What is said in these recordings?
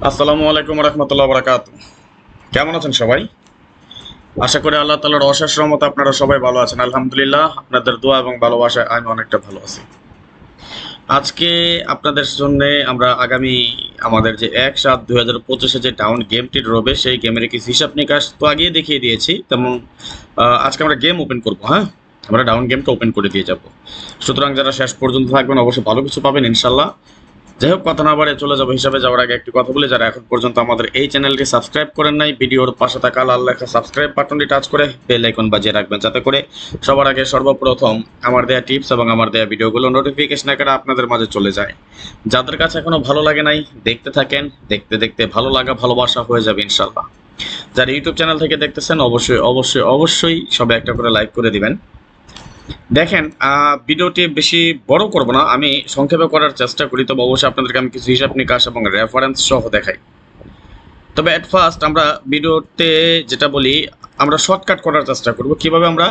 আসসালামু আলাইকুম রহমতুল্লাহ বরকাত। কেমন আছেন সবাই? আশা করি আল্লাহ তাআলার অশেষ রহমতে আপনারা সবাই ভালো আছেন। আলহামদুলিল্লাহ, আপনাদের দোয়া এবং ভালোবাসায় আমি অনেকটা ভালো আছি। আজকে আপনাদের জন্য আমরা আগামী আমাদের যে ১/৭/২০২৫ যে ডাউন গেমটি রবে সেই গেমের কিছু হিসাব নিকাশ তো আগেই দেখিয়ে দিয়েছি। তেমন আজকে আমরা গেম ওপেন করব। হ্যাঁ, আমরা ডাউন গেমটা ওপেন করে দিয়ে যাব। সুতরাং যারা শেষ পর্যন্ত থাকবেন অবশ্যই ভালো কিছু পাবেন ইনশাল্লাহ। যাই হোক, কথা না বাড়ে চলে যাবো হিসাবে যাওয়ার আগে একটি কথা বলি, যারা এখন পর্যন্ত আমাদের এই চ্যানেলটি সাবস্ক্রাইব করেন নাই, ভিডিওর পাশে থাকা লাল লেখা সাবস্ক্রাইব বাটনটি টাচ করে বেল আইকন বাজিয়ে রাখবেন, যাতে করে সবার আগে সর্বপ্রথম আমার দেয়া টিপস এবং আমার দেয়া ভিডিওগুলো নোটিফিকেশন আকারে আপনাদের মাঝে চলে যায়। যাদের কাছে এখনো ভালো লাগে নাই, দেখতে থাকেন, দেখতে দেখতে ভালো লাগা ভালোবাসা হয়ে যাবে ইনশাল্লাহ। যারা ইউটিউব চ্যানেল থেকে দেখতেছেন অবশ্যই অবশ্যই অবশ্যই সবে একটা করে লাইক করে দিবেন। দেখেন, ভিডিওটি বেশি বড় করব না, আমি সংক্ষেপে করার চেষ্টা করি, তবে অবশ্যই আপনাদেরকে আমি কিছু হিসাব নিকাশ এবং রেফারেন্স সহ দেখাই। তবে অ্যাট ফার্স্ট আমরা ভিডিওতে যেটা বলি, আমরা শর্টকাট করার চেষ্টা করব কিভাবে আমরা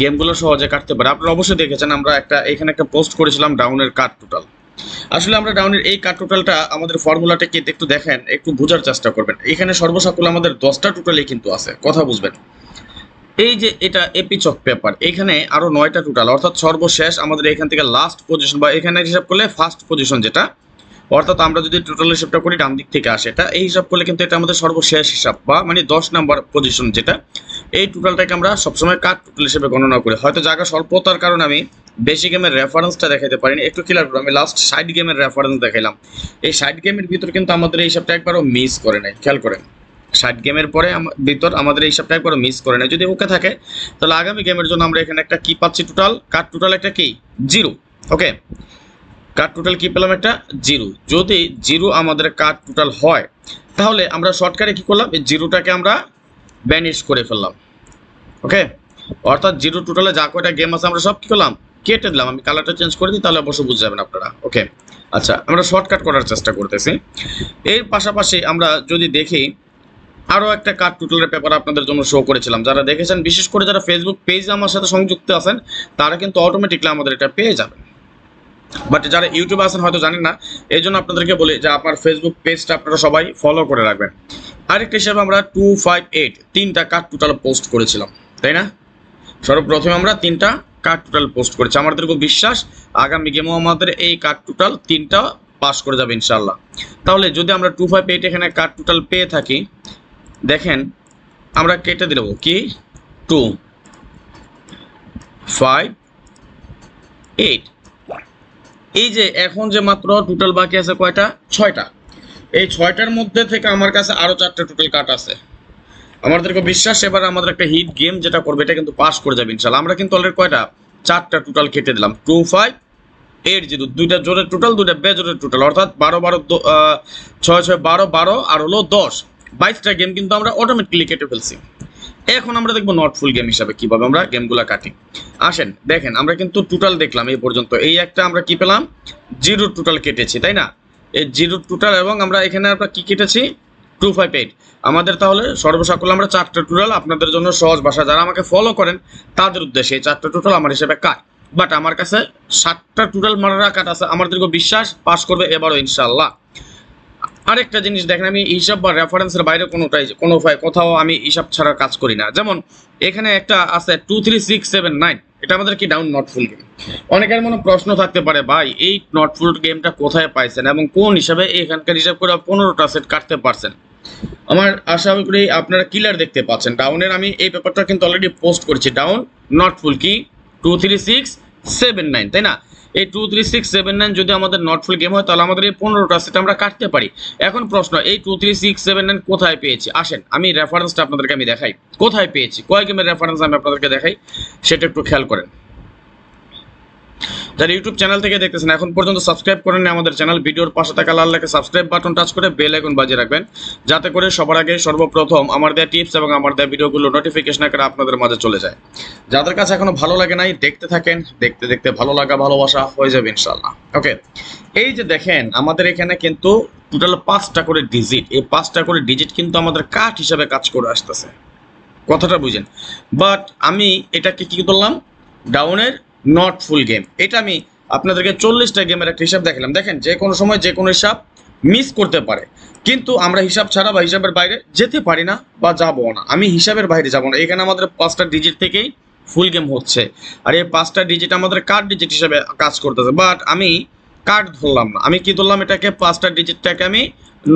গেমগুলো সহজে কাটতে পারি। আপনারা অবশ্যই দেখেছেন আমরা এখানে একটা পোস্ট করেছিলাম ডাউনের কাট টোটাল। আসলে আমরা ডাউনের এই কাট টোটালটা আমাদের ফর্মুলাটা কি একটু দেখেন, একটু বোঝার চেষ্টা করবেন। এখানে সর্বসাকুল আমাদের 10টা টোটালই কিন্তু আছে, কথা বুঝবেন। এই যে এটা এপি চক পেপার, এখানে আরো 9টা টোটাল, অর্থাৎ সর্বশেষ আমাদের এখান থেকে লাস্ট পজিশন বা এখানে হিসাব করলে ফার্স্ট পজিশন যেটা, অর্থাৎ আমরা যদি টোটাল হিসাবটা করি ডান দিক থেকে আসে এটা, এই হিসাব করলে কিন্তু এটা আমাদের সর্বশেষ হিসাব বা মানে 10 নাম্বার পজিশন যেটা, এই টোটালটাকে আমরা সবসময় কাট টোটাল হিসেবে গণনা করি। হয়তো জায়গা স্বল্পতার কারণে আমি বেশি গেমের রেফারেন্সটা দেখাতে পারিনি, একটু ক্লিয়ার করবো। আমি লাস্ট 60 গেমের রেফারেন্স দেখাইলাম, এই 60 গেমের ভিতর কিন্তু আমাদের এই হিসাবটা একবারও মিস করে নাই, খেয়াল করেন। 60 গেমের পরে ভিতর আমাদের এই হিসাবটা একবারও মিস করে নাই। যদি ওকে থাকে তাহলে আগামী গেমের জন্য আমরা এখানে একটা কি পাচ্ছি, টোটাল কাট টোটাল একটা কি 0। ওকে, কাট টোটাল কি পেলাম, একটা 0। যদি 0 আমাদের কাট টোটাল হয় তাহলে আমরা শর্টকাটে কি করলাম, এই 0টাকে আমরা ব্যানিশ করে ফেললাম। ওকে, অর্থাৎ 0 টোটালে যা কয়টা গেম আছে আমরা সব কি করলাম, কেটে দিলাম। আমি কালারটা চেঞ্জ করে দিই, তাহলে অবশ্যই বুঝে যাবেন আপনারা। ওকে, আচ্ছা, আমরা শর্টকাট করার চেষ্টা করতেছি। এর পাশাপাশি আমরা যদি দেখি আরও একটা কাট টোটালের পেপার আপনাদের জন্য শো করেছিলাম, যারা দেখেছেন, বিশেষ করে যারা ফেসবুক পেজে আমার সাথে সংযুক্ত আছেন তারা কিন্তু অটোমেটিকলি আমাদের এটা পেয়ে যাবেন। বাট যারা ইউটিউবে আছেন হয়তো জানেন না, এই জন্য আপনাদেরকে বলি যে আপনার ফেসবুক পেজটা আপনারা সবাই ফলো করে রাখবেন। আরেকটা হিসাবে আমরা 258 3টা কাট টোটাল পোস্ট করেছিলাম, তাই না? সর্বপ্রথমে আমরা 3টা কাট টোটাল পোস্ট করেছি। আমাদেরকে বিশ্বাস আগামী গেমও আমাদের এই কাট টোটাল 3টা পাস করে যাবে ইনশাল্লাহ। তাহলে যদি আমরা 258 এখানে কাট টোটাল পেয়ে থাকি, দেখেন আমরা কেটে দেব কি 2 5 8। এই যে এখন যে মাত্র টোটাল বাকি আছে কয়টা, 6টা। এই 6টার মধ্যে থেকে আমার কাছে আরো 4টা টোটাল কাট আছে। আমাদেরকে বিশ্বাস এবার আমাদের একটা হিট গেম যেটা করবে এটা কিন্তু পাস করে যাবে ইনশাআল্লাহ। আমরা কিন্তু অলরেডি কয়টা, 4টা টোটাল কেটে দিলাম। 2 5 8 0, 2টা জোরের টোটাল, 2টা বেজোরের টোটাল, অর্থাৎ 12 12 6 6 12 12 আর হলো 10, 22টা গেম কিন্তু আমরা অটোমেটিক্যালি কেটে ফেলছি। এখন আমরা দেখবো নট ফুল গেম হিসাবে কিভাবে আমরা গেমগুলো কাটি। আসেন দেখেন, আমরা কিন্তু টোটাল দেখলাম এই পর্যন্ত, এই একটা আমরা কি পেলাম, 0 টোটাল কেটেছি, তাই না? এই 0 টোটাল এবং আমরা এখানে আমরা কি কেটেছি, 258। আমাদের তাহলে সর্বসাকুল্য আমরা 4টা টোটাল, আপনাদের জন্য সহজ ভাষা যারা আমাকে ফলো করেন তাদের উদ্দেশ্যে এই 4টা টোটাল আমার হিসেবে কাট। বাট আমার কাছে 7টা টোটাল মারার কাট আছে, আমাদেরকে বিশ্বাস পাস করবে এবারও ইনশাআল্লাহ। আরেকটা জিনিস দেখেন, আমি হিসাব বা রেফারেন্সের বাইরে কোথাও আমি হিসাব ছাড়া কাজ করি না। যেমন এখানে একটা আছে 2 3 6 7 9, এটা আমাদের কি ডাউন নট ফুল গেম। অনেকের মনে প্রশ্ন থাকতে পারে, ভাই এই নট ফুল গেমটা কোথায় পাইছেন এবং কোন হিসাবে এখানকার হিসাব করে 15টা সেট কাটতে পারছেন। আমার আশা করি আপনারা ক্লিয়ার দেখতে পাচ্ছেন। ডাউনের আমি এই পেপারটা কিন্তু অলরেডি পোস্ট করেছি, ডাউন নট ফুল কি 2 3 6 7 9, তাই না? এই 2 3 6 7 9 যদি আমাদের নট ফুল গেম হয় তাহলে আমাদের এই 15টা সেট আমরা কাটতে পারি। এখন প্রশ্ন, এই 2 3 6 7 9 কোথায় পেয়েছি? আসেন আমি রেফারেন্সটা আপনাদেরকে আমি দেখাই, কোথায় পেয়েছি, কয় গেমের রেফারেন্স আমি আপনাদেরকে দেখাই, সেটা একটু খেয়াল করেন। যারা ইউটিউব চ্যানেল থেকে দেখতেছেন এখন পর্যন্ত সাবস্ক্রাইব করেন আমাদের চ্যানেল, ভিডিওর পাশে থাকা লাল লেখা সাবস্ক্রাইব বাটন টাচ করে বেল আইকন বাজিয়ে রাখবেন, যাতে করে সবার আগে সর্বপ্রথম আমার দেওয়া টিপস এবং আমার দেওয়া ভিডিওগুলো নোটিফিকেশন আকারে আপনাদের মাঝে চলে যায়। যাদের কাছে এখনো ভালো লাগে নাই, দেখতে থাকেন, দেখতে দেখতে ভালো লাগা ভালোবাসা হয়ে যাবে ইনশাআল্লাহ। ওকে, এই যে দেখেন আমাদের এখানে কিন্তু টোটাল 5টা করে ডিজিট, এই 5টা করে ডিজিট কিন্তু আমাদের কাট হিসাবে কাজ করে আসতেছে, কথাটা বুঝেন। বাট আমি এটাকে কি করলাম, ডাউনের নট ফুল গেম, এটা আমি আপনাদেরকে 40টা গেমের একটা হিসাব দেখালাম। দেখেন যে কোনো সময় যে কোনো হিসাব মিস করতে পারে, কিন্তু আমরা হিসাব ছাড়া বা হিসাবের বাইরে যেতে পারি না বা যাবো না। আমি হিসাবের বাইরে যাব না। এখানে আমাদের 5টা ডিজিট থেকেই ফুল গেম হচ্ছে, আর এই 5টা ডিজিট আমাদের কার্ড ডিজিট হিসেবে কাজ করতেছে, বাট আমি কার্ড ধরলাম না। আমি কি ধরলাম? এটাকে 5টা ডিজিটটাকে আমি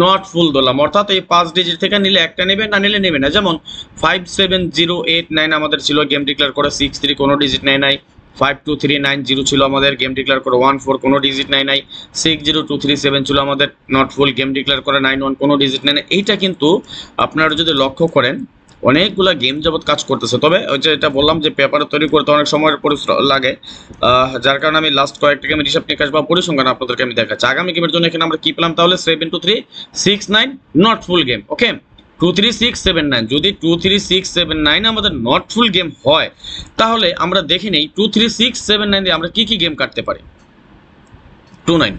নট ফুল ধরলাম, অর্থাৎ এই 5 ডিজিট থেকে নিলে একটা নেবে, না নিলে নেবে না। যেমন 57089 আমাদের ছিল, গেম ডিক্লেয়ার করে 63 কোনো ডিজিট নেয় নাই। 52390 ছিল আমাদের, গেম ডিক্লেয়ার করে 14 কোনো ডিজিট নেয় নাই। 60237 ছিল আমাদের, নট ফুল, গেম ডিক্লেয়ার করে 91 কোনো ডিজিট নেয় নাই। এইটা কিন্তু আপনারা যদি লক্ষ্য করেন অনেকগুলা গেম যাবত কাজ করতেছে। তবে ওই যে এটা বললাম যে পেপারে তৈরি করতে অনেক সময়ের পরিশ্রম লাগে, যার কারণে আমি লাস্ট কয়েকটা গেমের হিসাব নিকাশ বা পরিসংখ্যান আপনাদেরকে আমি দেখাচ্ছি। আগামী গেমের জন্য এখানে আমরা কি পেলাম তাহলে? 72369 নট ফুল গেম। ওকে, 23679, যদি 23679 আমাদের নট ফুল গেম হয় তাহলে আমরা দেখে নেই 23679 দিয়ে আমরা কি কি গেম কাটতে পারি। 29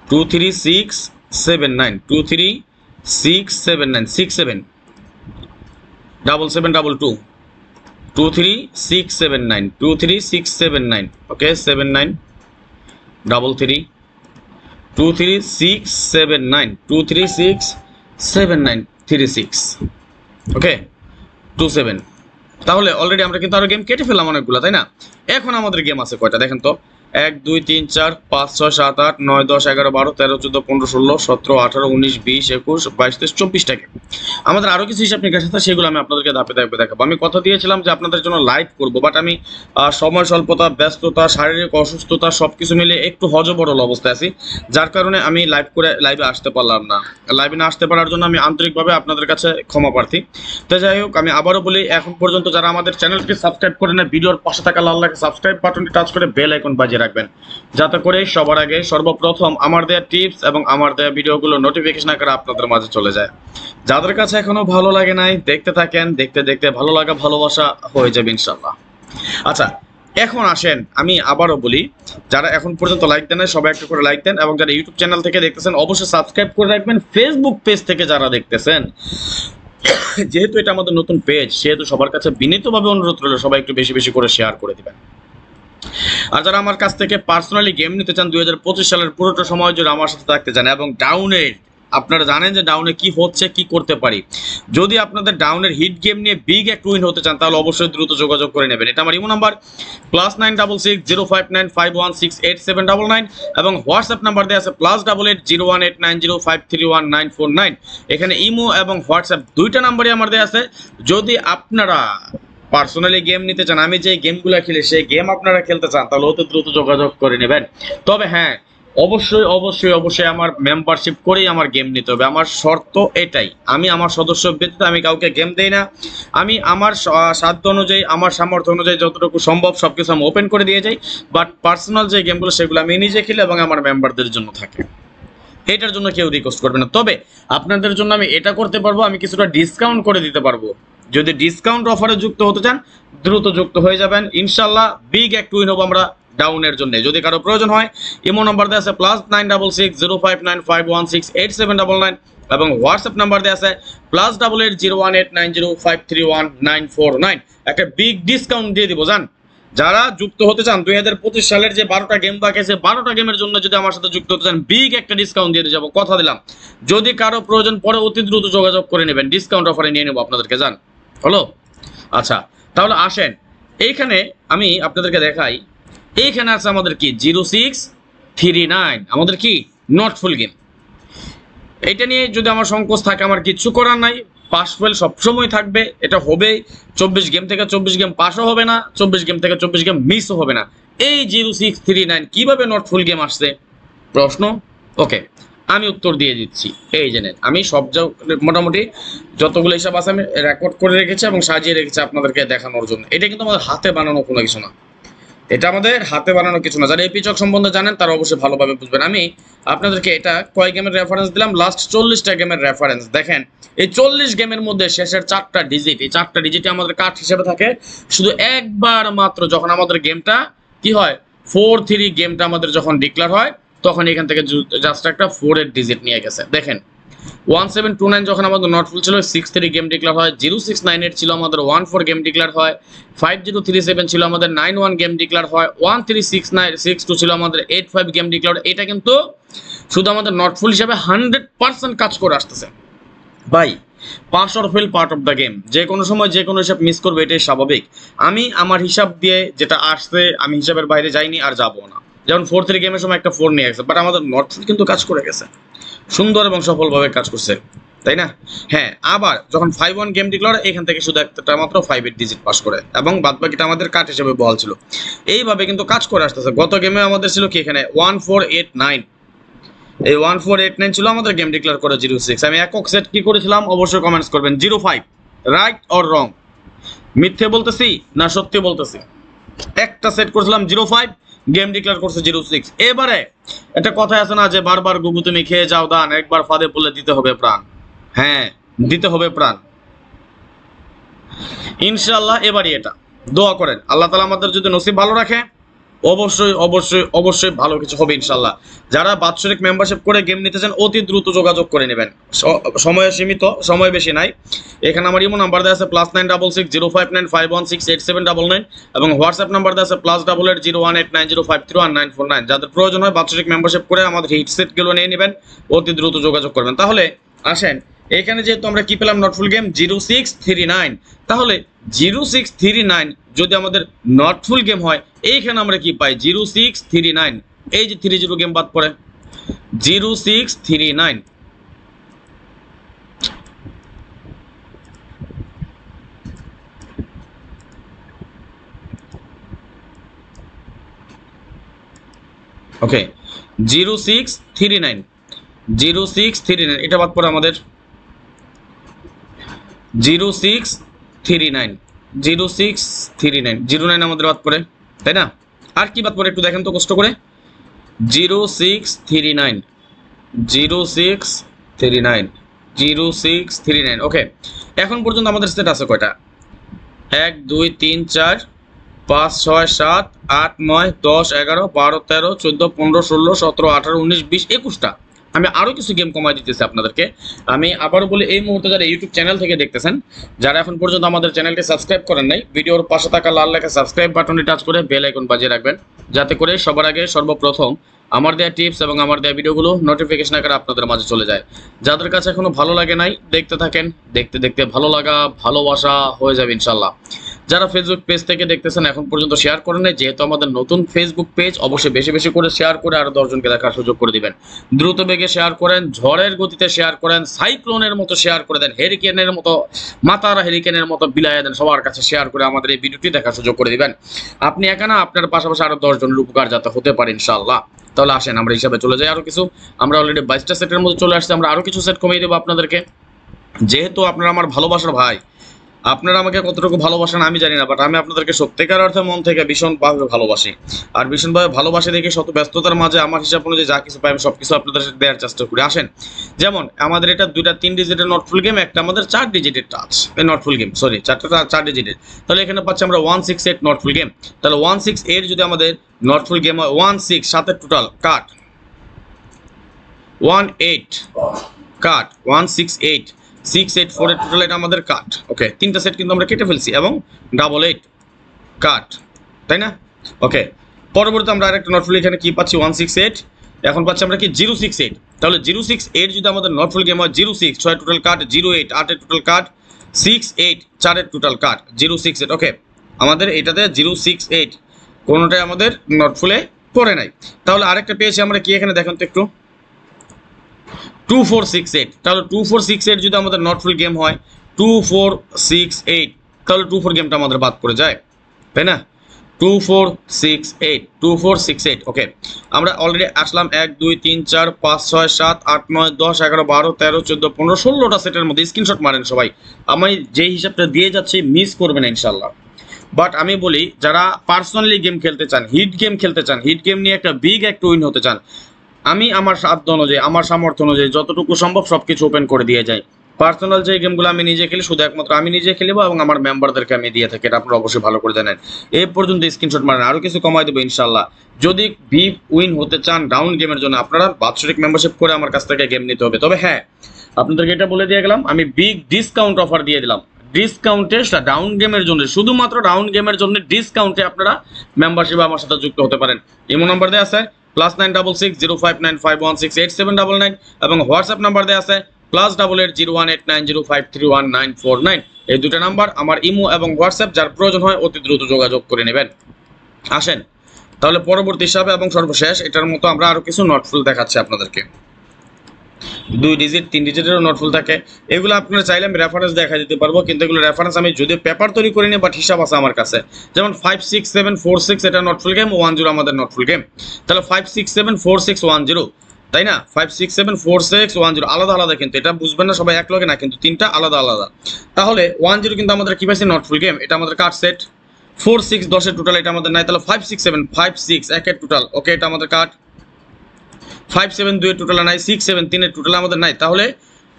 23679 23679 67 7722 23679 23679 ওকে 79 33 23679 23679 36 ওকে 27। তাহলে অলরেডি আমরা কিন্তু আরো গেম কেটে ফেললাম অনেকগুলো, তাই না? এখন আমাদের গেম আছে কয়টা দেখেন তো? 1 2 3 4 5 6 7 8 9 10 11 12 13 14 15 16 17 18 19 20 21 22 23 24টা গেম। আমাদের আরো কিছু হিসাব নিকাশ আছে, সেগুলো আমি আপনাদেরকে ধাপে ধাপে দেখাবো। আমি কথা দিয়েছিলাম যে আপনাদের জন্য লাইভ করব, বাট আমি সময় স্বল্পতা, ব্যস্ততা, শারীরিক অসুস্থতা সবকিছু মিলে একটু হজবরল অবস্থায় আছি, যার কারণে আমি লাইভে আসতে পারলাম না। লাইভে না আসতে পারার জন্য আমি আন্তরিকভাবে আপনাদের কাছে ক্ষমা প্রার্থী। তো যাই হোক, আমি আবারও বলি, এখন পর্যন্ত যারা আমাদের চ্যানেলটি সাবস্ক্রাইব করে না, ভিডিওর পাশে থাকা লাল সাবস্ক্রাইব বাটনটি টাচ করে বেল আইকন বাজিয়ে রাখবেন, যাতে করে সবার আগে সর্বপ্রথম আমার দেওয়া টিপস এবং আমার দেওয়া ভিডিওগুলো নোটিফিকেশন আকারে আপনাদের মাঝে চলে যায়। যাদের কাছে এখনো ভালো লাগে নাই, দেখতে থাকেন, দেখতে দেখতে ভালো লাগা ভালোবাসা হয়ে যাবে ইনশাল্লাহ। আচ্ছা, এখন আসেন, আমি আবারও বলি, যারা এখন পর্যন্ত লাইক দেন সবাই একটু করে লাইক দেন, এবং যারা ইউটিউব চ্যানেল থেকে দেখতেছেন অবশ্যই সাবস্ক্রাইব করে রাখবেন। ফেসবুক পেজ থেকে যারা দেখতেছেন, যেহেতু এটা আমাদের নতুন পেজ, সেহেতু সবার কাছে বিনীতভাবে অনুরোধ রইল সবাই একটু বেশি বেশি করে শেয়ার করে দিবেন। আর যারা আমার কাছ থেকে পার্সোনালি গেম নিতে চান 2025 সালের পুরোটা সময় জুড়ে আমার সাথে থাকতে চান, এবং ডাউনের, আপনারা জানেন যে ডাউনে কি হচ্ছে, কি করতে পারি, যদি আপনাদের ডাউনের হিট গেম নিয়ে বিগ একটা উইন হতে চান তাহলে অবশ্যই দ্রুত যোগাযোগ করে নেবেন। এটা আমার ইমো নাম্বার +9660595168799, এবং হোয়াটসঅ্যাপ নাম্বার দেওয়া আছে +88018905319499। এখানে ইমো এবং হোয়াটসঅ্যাপ দুইটা নাম্বারই আমার দেওয়া আছে। যদি আপনারা পার্সোনালি গেম নিতে চান, আমি যে গেমগুলো খেলি সেই গেম আপনারা খেলতে চান, তাহলে অতি দ্রুত যোগাযোগ করে নেবেন। তবে হ্যাঁ, অবশ্যই অবশ্যই অবশ্যই আমার মেম্বারশিপ করেই আমার গেম নিতে হবে। আমার শর্ত এটাই, আমি আমার সদস্য ব্যতীত আমি কাউকে গেম দেই না। আমি আমার সাধ্য অনুযায়ী, আমার সামর্থ্য অনুযায়ী যতটুকু সম্ভব সবকিছু আমি ওপেন করে দিয়ে যাই, বাট পার্সোনাল যে গেমগুলো সেগুলো আমি নিজে খেলি এবং আমার মেম্বারদের জন্য থাকে। এটার জন্য কেউ রিকোয়েস্ট করবে না। তবে আপনাদের জন্য আমি এটা করতে পারবো, আমি কিছুটা ডিসকাউন্ট করে দিতে পারবো। যদি ডিসকাউন্ট অফারে যুক্ত হতে চান দ্রুত যুক্ত হয়ে যাবেন ইনশাল্লাহ। বিগ এক টুইন হবো আমরা ডাউনের জন্য। যদি কারো প্রয়োজন হয় ইমো নাম্বার দেওয়া আছে +9660595168799, এবং হোয়াটসঅ্যাপ নাম্বার দেওয়া আছে +88018905319499। একটা বিগ ডিসকাউন্ট দিয়ে দিব জান। যারা যুক্ত হতে চান 2025 সালের যে 12টা গেম বাকি আছে, 12টা গেমের জন্য যদি আমার সাথে যুক্ত হতে চান বিগ একটা ডিসকাউন্ট দিয়ে যাবো, কথা দিলাম। যদি কারো প্রয়োজন পড়ে অতি দ্রুত যোগাযোগ করে নেবেন, ডিসকাউন্ট অফারে নিয়ে নেবো আপনাদেরকে জান। হলো? আচ্ছা, তাহলে আসেন, এইখানে আমি আপনাদেরকে দেখাই। এইখানে আছে আমাদের কি 0639, আমাদের কি নট ফুল গেম। এইটা নিয়ে যদি আমার সংকোচ থাকে, আমার কিচ্ছু করার নাই, পাস ফেল সবসময় থাকবে, এটা হবে। 24 গেম থেকে 24 গেম পাসও হবে না, 24 গেম থেকে 24 গেম মিসও হবে না। এই 0639 কিভাবে নট ফুল গেম আসছে প্রশ্ন? ওকে, আমি উত্তর দিয়ে দিচ্ছি। এই জেনে আমি সব মোটামুটি যতগুলো হিসাব আছে আমি রেকর্ড করে রেখেছি এবং সাজিয়ে রেখেছি আপনাদেরকে দেখানোর জন্য। এটা কিন্তু আমাদের হাতে বানানো কোনো কিছু না, এটা আমাদের হাতে বানানো কিছু না। যারা এই পিচক সম্বন্ধে জানেন তারা অবশ্যই ভালোভাবে বুঝবেন। আমি আপনাদেরকে এটা কয় গেমের রেফারেন্স দিলাম? লাস্ট 40টা গেমের রেফারেন্স। দেখেন, এই 40 গেমের মধ্যে শেষের 4টা ডিজিট, এই 4টা ডিজিটে আমাদের কার্ড হিসেবে থাকে। শুধু একবার মাত্র যখন আমাদের গেমটা কি হয়, 4-3 গেমটা আমাদের যখন ডিক্লেয়ার হয়, তখন এখান থেকে জাস্ট একটা 4 এর ডিজিট নিয়ে গেছে। দেখেন 1729 যখন আমাদের নট ফুল ছিল 6-3 গেম ডিক্লেয়ার হয়, 0698 ছিল আমাদের 1-4 গেম ডিক্লেয়ার হয়, 5037 ছিল আমাদের 9-1 গেম ডিক্লেয়ার হয়, 136962 ছিল আমাদের 8-5 গেম ডিক্লেয়ার। এটা কিন্তু শুধু আমাদের নট ফুল হিসাবে 100% কাজ করে আসতেছে ভাই। Pass or fail part of the game, যে কোনো সময় যে কোনো হিসাব মিস করবে, এটাই স্বাভাবিক। আমি আমার হিসাব দিয়ে যেটা আসছে, আমি হিসাবের বাইরে যাইনি আর যাবো না। যেমন 4-3 গেমের সময় একটা 4 নিয়ে গেছে, বাট আমাদের নট ফুল কিন্তু কাজ করে গেছে, সুন্দর এবং সফলভাবে কাজ করছে, তাই না? হ্যাঁ, আবার যখন 5-1 গেম ডিক্লেয়ার, এখান থেকে শুধু একটা মাত্র 5-8 ডিজিট পাস করে এবং বাদ বাকিটা আমাদের কাট হিসেবে বল ছিল। এইভাবে কিন্তু কাজ করে আসতেছে। গত গেমে আমাদের ছিল কি এখানে 1489, এই 1489 ছিল আমাদের গেম ডিক্লেয়ার করে 06। আমি একক সেট কি করেছিলাম অবশ্যই কমেন্টস করবেন। 05, রাইট অর রং? মিথ্যে বলতেছি না সত্যি বলতেছি? একটা সেট করেছিলাম 05, গেম ডিক্লেয়ার করছে 06। এবারে একটা কথা আছে না যে বারবার গুগু তুমি খেয়ে যাও দান, একবার ফাঁদে পড়লে দিতে হবে প্রাণ। হ্যাঁ, দিতে হবে প্রাণ ইনশাআল্লাহ। এবারই এটা দোয়া করেন, আল্লাহ তাআলা আমাদের যদি নসিব ভালো রাখে অবশ্যই অবশ্যই অবশ্যই ভালো কিছু হবে ইনশাআল্লাহ। যারা বাৎসরিক মেম্বারশিপ করে গেম নিতে চান অতি দ্রুত যোগাযোগ করে নেবেন, সময় সীমিত, সময় বেশি নাই। এখানে আমার ইমো নাম্বার দেওয়া আছে +966059516879 এবং হোয়াটসঅ্যাপ নাম্বার দেওয়া আছে +88018905319949। যাদের প্রয়োজন হয় বাৎসরিক মেম্বারশিপ করে আমাদের হিট সেটগুলো নিয়ে নেবেন, অতি দ্রুত যোগাযোগ করবেন। তাহলে আসেন, এখানে যেহেতু আমরা কি পেলাম নট ফুল গেম 0639, তাহলে 0639 যদি আমাদের নট ফুল গেম হয়, এইখানে আমরা কি পাই 0639, এই যে 30 গেম বাদ পড়ে 0639। ওকে, 0639, 0639 এটা বাদ পড়ে আমাদের 0639, 0639, 09 আমাদের বাদ পড়ে, তাই না? আর কি বাদ পড়ে একটু দেখেন তো কষ্ট করে। 0639, 0639, 0639। ওকে, এখন পর্যন্ত আমাদের সেট আছে কয়টা? 1 2 3 4 5 6 7 8 9 10 11 12 13 14 15 16 17 18 19 20 21টা। আমি আরো কিছু গেম কমাই দিতেছি আপনাদেরকে। আমি আবারও বলি, এই মুহূর্তে যারা ইউটিউব চ্যানেল থেকে দেখতেছেন, যারা এখন পর্যন্ত আমাদের চ্যানেলটি সাবস্ক্রাইব করেন নাই, ভিডিওর পাশে থাকা লাল লেখা সাবস্ক্রাইব বাটনে টাচ করে বেল আইকন বাজিয়ে রাখবেন, যাতে করে সবার আগে সর্বপ্রথম আমার দেওয়া টিপস এবং আমার দেওয়া ভিডিওগুলো নোটিফিকেশন আকারে আপনাদের মাঝে চলে যায়। যাদের কাছে এখনো ভালো লাগে নাই, দেখতে থাকেন, দেখতে দেখতে ভালো লাগা ভালোবাসা হয়ে যাবে ইনশাল্লাহ। যারা ফেসবুক পেজ থেকে দেখতেছেন এখন পর্যন্ত শেয়ার করেন নাই, যেহেতু আমাদের নতুন ফেসবুক পেজ, অবশ্যই বেশি বেশি করে শেয়ার করে আরো 10 জনকে দেখার সুযোগ করে দিবেন। দ্রুত বেগে শেয়ার করেন, ঝড়ের গতিতে শেয়ার করেন, সাইক্লোনের মতো শেয়ার করে দেন, হেরিকেনের মতো, মাতারা হেরিকেনের মতো বিলাইয়া দেন, সবার কাছে শেয়ার করে আমাদের এই ভিডিওটি দেখার সুযোগ করে দিবেন। আপনি একা না, আপনার পাশাপাশি আরো 10 জনের উপকার যাতে হতে পারে ইনশাআল্লাহ। তাহলে আসেন আমরা হিসাবে চলে যাই আরো কিছু। আমরা অলরেডি 22টা সেটের মধ্যে চলে আসছি, আমরা আরো কিছু সেট কমিয়ে দেবো আপনাদেরকে। যেহেতু আপনারা আমার ভালোবাসার ভাই, আপনারা আমাকে কতটুকু ভালোবাসেন আমি জানি না, বাট আমি আপনাদেরকে সত্যিকার অর্থে মন থেকে ভীষণভাবে ভালোবাসি। আর ভীষণভাবে ভালোবাসি দেখে শত ব্যস্ততার মাঝে আমার হিসাব অনুযায়ী যা কিছু পাই আমি সবকিছু আপনাদের দেওয়ার চেষ্টা করি। আসেন, যেমন আমাদের এটা 2টা 3 ডিজিটের নট ফুল গেম, একটা আমাদের 4 ডিজিটের touch not full game, sorry 4 ডিজিটের। তাহলে এখানে পাচ্ছি আমরা 168 নট ফুল গেম। তাহলে 168 যদি আমাদের নট ফুল গেম হয়, 16 সাথে টোটাল কাট 18 কাট 168 684 এর টোটাল এটা আমাদের কাট। ওকে, 3টা সেট কিন্তু আমরা কেটে ফেলছি এবং 88 কাট, তাই না? ওকে, পরবর্তীতে আমরা আরেকটা নট ফুল এখানে কি পাচ্ছি 168, এখন পাচ্ছি আমরা কি 068। তাহলে 068 যদি আমাদের নট ফুল গেম হয় 06 6 টোটাল কাট, 08 8 এর টোটাল কাট, 68 4 এর টোটাল কাট, 068। ওকে, আমাদের এটাতে 068 কোনোটাই আমাদের নট ফুলে পড়ে নাই। তাহলে আরেকটা পেয়েছি আমরা কি এখানে দেখেন তো একটু 2468। তাহলে 2468 যদি আমাদের নট ফুল গেম হয় 2468, তাহলে 24 গেমটা আমাদের বাদ পড়ে যায়, তাই না? 2468। ওকে, আমরা অলরেডি আসলাম 1 2 3 4 5 6 7 8 9 10 11 12 13 14 15 16টা সেটের মধ্যে স্ক্রিনশট মারেন সবাই। আমি যে হিসাবটা দিয়ে যাচ্ছি মিস করবেন না ইনশাল্লাহ। বাট আমি বলি, যারা পার্সোনালি গেম খেলতে চান, হিট গেম খেলতে চান, হিট গেম নিয়ে একটা বিগ একটা উইন হতে চান, আমি আমার সাধ্য অনুযায়ী, আমার সামর্থ্য অনুযায়ী যতটুকু সম্ভব সবকিছু ওপেন করে দিয়ে যাই। পার্সোনাল যে গেমগুলো আমি নিজে খেলি, শুধু একমাত্র আমি নিজে খেলবো এবং আমার মেম্বারদেরকে আমি দিয়ে থাকি, এটা আপনারা অবশ্যই ভালো করে জানেন। এই পর্যন্ত স্ক্রিনশট মারেন, আরও কিছু কমাই দেবো ইনশাল্লাহ। যদি বিগ উইন হতে চান ডাউন গেমের জন্য, আপনারা বাৎসরিক মেম্বারশিপ করে আমার কাছ থেকে গেম নিতে হবে। তবে হ্যাঁ, আপনাদেরকে এটা বলে দিয়ে গেলাম, আমি বিগ ডিসকাউন্ট অফার দিয়ে দিলাম। ডিসকাউন্টে ডাউন গেমের জন্য, শুধুমাত্র ডাউন গেমের জন্য ডিসকাউন্টে আপনারা মেম্বারশিপ আমার সাথে যুক্ত হতে পারেন। ইমো নাম্বার দেওয়া আছে +9660595168799 এবং হোয়াটসঅ্যাপ নাম্বার দেওয়া আছে +88018905319949। এই দুটো নাম্বার আমার ইমো এবং হোয়াটসঅ্যাপ, যার প্রয়োজন হয় অতি দ্রুত যোগাযোগ করে নেবেন। আসেন তাহলে পরবর্তী হিসাবে এবং সর্বশেষ এটার মতো আমরা আরো কিছু নটফুল দেখাচ্ছি আপনাদেরকে। 2 ডিজিট 3 ডিজিটেরও নটফুল থাকে, এগুলো আপনারা চাইলে আমি রেফারেন্স দেখা দিতে পারবো, কিন্তু এগুলো রেফারেন্স আমি যদি পেপার তৈরি করি নি, বাট হিসাব আছে আমার কাছে। যেমন 56746 এটা নটফুল গেম, 10 আমাদের নটফুল গেম। তাহলে 5674610, তাই না? 5674610 আলাদা আলাদা, কিন্তু এটা বুঝবেন না সবাই এক লগে না, কিন্তু তিনটা আলাদা আলাদা। তাহলে 10 কিন্তু আমাদের কি পাইছে নটফুল গেম, এটা আমাদের কার্ড সেট। 46 10 টোটাল এটা আমাদের নাই, তাহলে 567 একের টোটাল, ওকে এটা আমাদের কার্ড। 57 2 টোটাল নাই, 67 3 টোটাল আমাদের নাই, তাহলে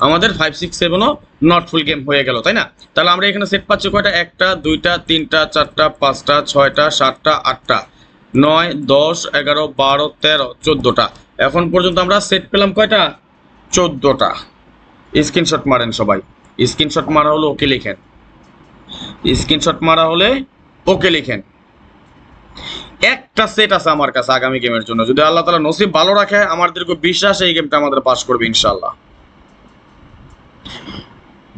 আমাদের 567ও নট ফুল গেম হয়ে গেল, তাই না? তাহলে আমরা এখানে সেট পাচ্ছি কয়টা? 1টা 2টা 3টা 4টা 5টা 6টা 7টা 8টা 9 10 11 12 13 14টা। এখন পর্যন্ত আমরা সেট পেলাম কয়টা? 14টা। স্ক্রিনশট মারেন সবাই, স্ক্রিনশট মারা হলে ওকে লিখেন, স্ক্রিনশট মারা হলে ওকে লিখেন। একটা সেট আছে আমার কাছে আগামী গেমের জন্য, যদি আল্লাহ তাআলা নসিব ভালো রাখে, আমার দীর্ঘ বিশ্বাস এই গেমটা আমাদের পাস করবে ইনশাআল্লাহ।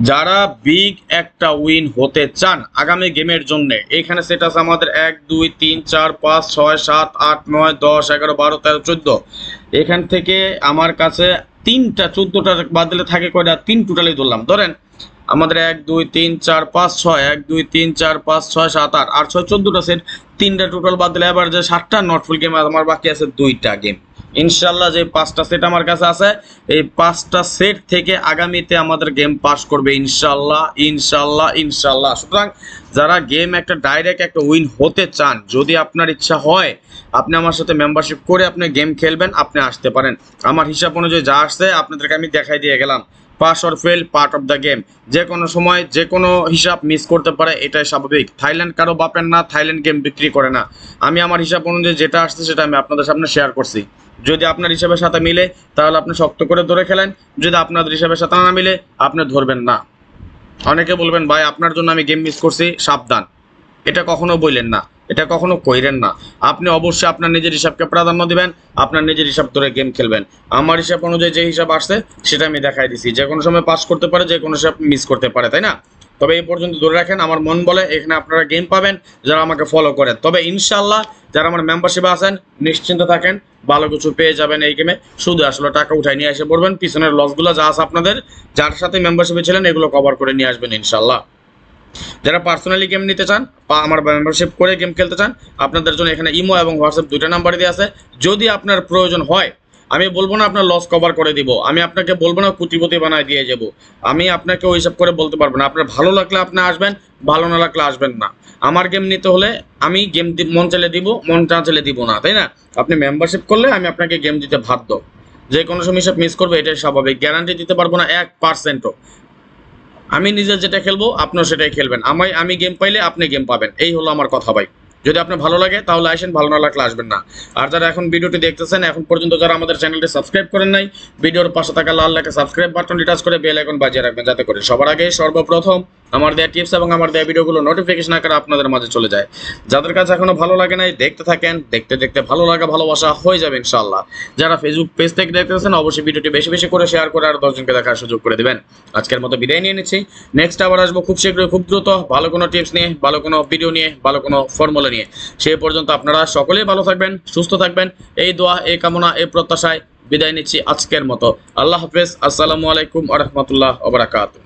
যারা বিগ একটা উইন হতে চান আগামী গেমের জন্য, এখানে সেট আছে আমাদের 1 2 3 4 5 6 7 8 9 10 11 12 13 14। এখান থেকে আমার কাছে 3টা 14টা বাদ দিলে থাকে কয়টা? 3 টোটালি ধরলাম। ধরেন আমাদের 1 2 3 4 5 6 1 2 3 4 5 6 7 8 8 6 14টা সেট, 3টা টোটাল বাদ দিলে এবার যে 7টা নটফুল গেম আমার বাকি আছে 2টা গেম। ইনশাআল্লাহ যে 5টা সেট আমার কাছে আছে, এই 5টা সেট থেকে আগামীতে আমাদের গেম পাস করবে ইনশাআল্লাহ ইনশাআল্লাহ ইনশাআল্লাহ। সুতরাং যারা গেম একটা ডাইরেক্ট একটা উইন হতে চান, যদি আপনার ইচ্ছা হয় আপনি আমার সাথে মেম্বারশিপ করে আপনি গেম খেলবেন, আপনি আসতে পারেন। আমার হিসাব অনুযায়ী যা আসছে আপনাদেরকে আমি দেখাই দিয়ে গেলাম। Pass or fail part of the game, যে কোনো সময় যে কোনো হিসাব মিস করতে পারে, এটাই স্বাভাবিক। থাইল্যান্ড কারো বাপের না, থাইল্যান্ড গেম বিক্রি করে না। আমি আমার হিসাব অনুযায়ী যেটা আসছে সেটা আমি আপনাদের সামনে শেয়ার করছি। যদি আপনার হিসাবের সাথে মিলে তাহলে আপনি শক্ত করে ধরে খেলেন, যদি আপনাদের হিসাবের সাথে না মিলে আপনি ধরবেন না। অনেকে বলবেন ভাই আপনার জন্য আমি গেম মিস করছি, সাবধান, এটা কখনো বললেন না, এটা কখনো কইরেন না। আপনি অবশ্যই আপনার নিজের হিসাবকে প্রাধান্য দিবেন, আপনার নিজের হিসাব ধরে গেম খেলবেন। আমার হিসাব অনুযায়ী যে হিসাব আসছে সেটা আমি দেখাই দিছি। যে কোনো সময় পাস করতে পারে, যে কোনো হিসাব মিস করতে পারে, তাই না? তবে এই পর্যন্ত ধরে রাখেন, আমার মন বলে এখানে আপনারা গেম পাবেন যারা আমাকে ফলো করেন। তবে ইনশাআল্লাহ যারা আমার মেম্বারশিপে আছেন নিশ্চিন্ত থাকেন, ভালো কিছু পেয়ে যাবেন এই গেমে। শুধু আসলে টাকা উঠাই নিয়ে এসে পড়বেন, পিছনের লসগুলো যা আছে আপনাদের যার সাথে মেম্বারশিপে ছিলেন এগুলো কভার করে নিয়ে আসবেন ইনশাআল্লাহ। যারা পার্সোনালি গেম নিতে চান বা আমার মেম্বারশিপ করে গেম খেলতে চান, আপনাদের জন্য এখানে ইমো এবং হোয়াটসঅ্যাপ দুইটা নাম্বারই দেওয়া আছে। যদি আপনার প্রয়োজন হয়, আমি বলবো না আপনার লস কভার করে দিব, আমি আপনাকে বলবো না কোটিপতি বানায় দিয়ে যাব, আমি আপনাকে ওই হিসাব করে বলতে পারবো না। আপনার ভালো লাগলে আপনি আসবেন, ভালো না লাগলে আসবেন না। আমার গেম নিতে হলে আমি গেম মন চাইলে দিব, মন না চাইলে দিব না, তাই না? আপনি মেম্বারশিপ করলে আমি আপনাকে গেম দিতে বাধ্য। যে কোনো সময় হিসাব মিস করবে, এটাই স্বাভাবিক। গ্যারান্টি দিতে পারবো না 1%ও। আমি নিজে যেটা খেলবো আপনিও সেটাই খেলবেন, আমি গেম পাইলে আপনি গেম পাবেন, এই হলো আমার কথা ভাই। যদি আপনার ভালো লাগে তাহলে আসেন, ভালো না লাগলে আসবেন না। আর যারা এখন ভিডিওটি দেখতেছেন, এখন পর্যন্ত যারা আমাদের চ্যানেলটি সাবস্ক্রাইব করেন নাই, ভিডিওর পাশে থাকা লাল লেখা সাবস্ক্রাইব বাটনটি টাচ করে বেল আইকন বাজিয়ে রাখবেন, যাতে করে সবার আগে সর্বপ্রথম আমার দেওয়া টিপস এবং আমার দেওয়া ভিডিওগুলো নোটিফিকেশন আকারে আপনাদের মাঝে চলে যায়। যাদের কাছে এখনো ভালো লাগে নাই, দেখতে থাকেন, দেখতে দেখতে ভালো লাগা ভালোবাসা হয়ে যাবে ইনশাআল্লাহ। যারা ফেসবুক পেজ থেকে দেখতেছেন অবশ্যই ভিডিওটি বেশি বেশি করে শেয়ার করে আর 10 জনকে দেখার সুযোগ করে দিবেন। আজকের মতো বিদায় নিয়ে নিচ্ছি, নেক্সট আবার আসবো খুব শীঘ্রই, খুব দ্রুত, ভালো কোনো টিপস নিয়ে, ভালো কোনো ভিডিও নিয়ে, ভালো কোনো ফর্মুলা নিয়ে। সেই পর্যন্ত আপনারা সকলেই ভালো থাকবেন, সুস্থ থাকবেন, এই দোয়া, এই কামনা, এই প্রত্যাশায় বিদায় নিচ্ছি আজকের মতো। আল্লাহ হাফেজ, আসসালামু আলাইকুম ওয়া রাহমাতুল্লাহি ওয়া বারাকাতুহু।